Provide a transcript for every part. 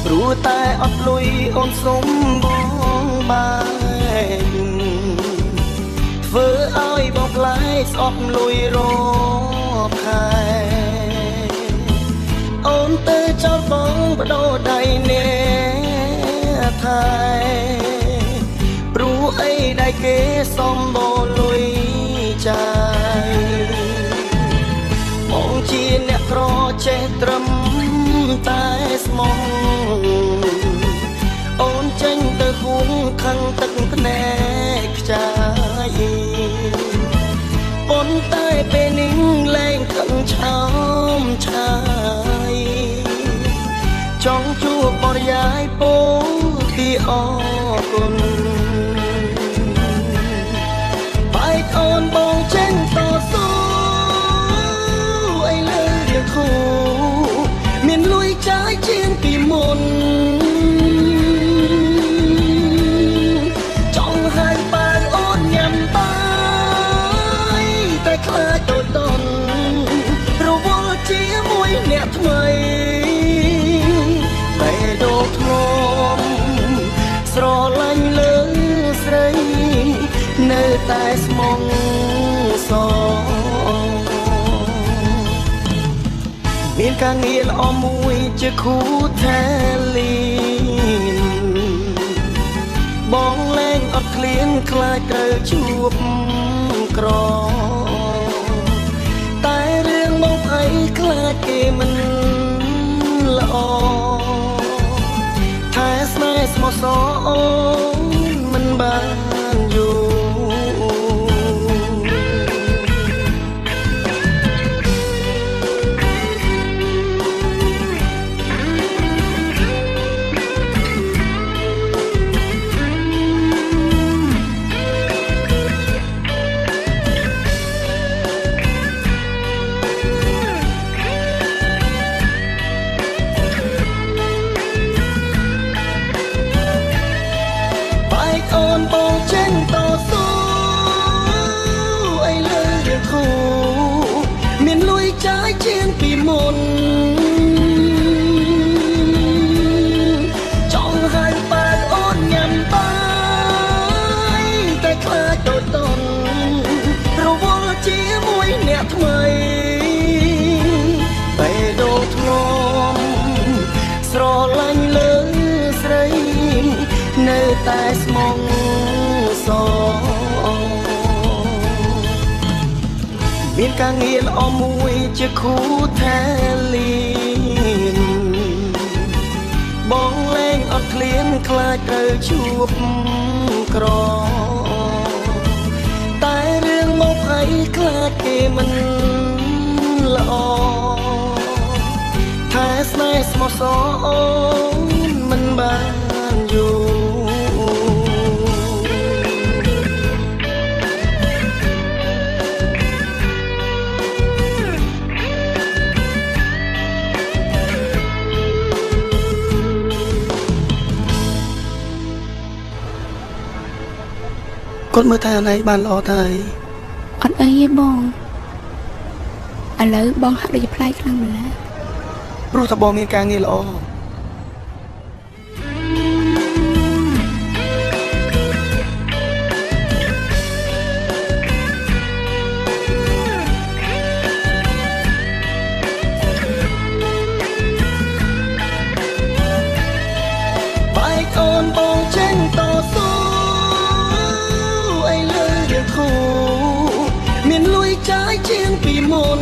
ព្រោះតែអត់លុយអូនសុំបងបែកធ្វើឲ្យបងខ្លាចស្អប់លុយរកខែអូនទៅចោលបងបដូរដៃអ្នកថែព្រោះអីដែលគេសំបលុយចាយបងជាអ្នកក្រចេះត្រឹមតែស្មងអូនចេញទៅហួងខឹងទឹកភ្នែកខ្ចាយប៉ុន្តែពេលនេះលែងខឹងឆោមឆាយចង់ជួបបរិយាយពោពីអរគុណបែកអូនបងចេញតស៊ូអីលើរៀងខូមានលុយចាយជាងពីមុនចង់ឲ្យបើអូនញ៉ាំបាយតែខ្លាចដូចតន់រវល់ជាមួយអ្នកថ្មីតែដូរធ្លាប់ស្រឡាញ់លើស្រីនៅតែស្មងសមានការងារល្អមួយជាគូថែលីនបងលែងអត់ឃ្លានខ្លាចត្រូវជួបក្រតែរឿងមកអីខ្លាចគេមិនល្អថែស្នេហ៍ស្មោះសរអូនមិនបានយូរអូនបងចេញតស៊ូអីលើរៀងខូមានលុយចាយជាងពីមុនចង់ឲ្យបើអូនញ៉ាំបាយតែខ្លាចដូចតន់រវល់ជាមួយអ្នកថ្មីតែដូរធ្លាប់ស្រឡាញ់លើស្រីនៅតែស្មងសមានការងារល្អមួយជាគូថែលីនបងលែងអត់ឃ្លានខ្លាចត្រូវជួបក្រតែរឿងមកអីខ្លាចគេមិនល្អថែស្នេហ៍ស្មោះសរអូនមិនបានយូរគាត់មើលថែអនឯងបានល្អទៅអត់អីទេបងឥឡូវបងហាក់ដូចជាប្លែកខ្លាំងម្ល៉េះព្រោះតែបងមានការងារល្អបែកអូនបងចេញតស៊ូមានលុយចាយជាងពីមុន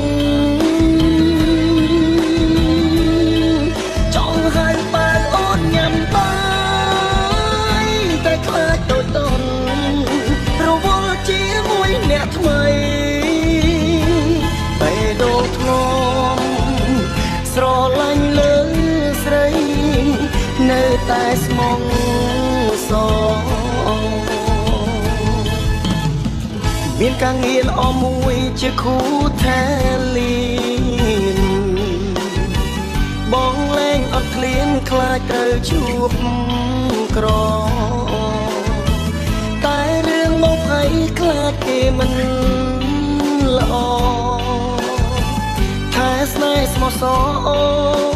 ចង់ឲ្យបើអូនញ៉ាំបាយតែខ្លាចដូចតន់រវល់ជាមួយអ្នកថ្មីតែដូរធ្លាប់ស្រឡាញ់លើស្រីនៅតែស្មងសមានការងារល្អមួយជាគូថែលីនបងលែងអត់ឃ្លានខ្លាចត្រូវជួបក្រតែរឿងមកអីខ្លាចគេមិនល្អថែស្នេហ៍ស្មោះសរអូ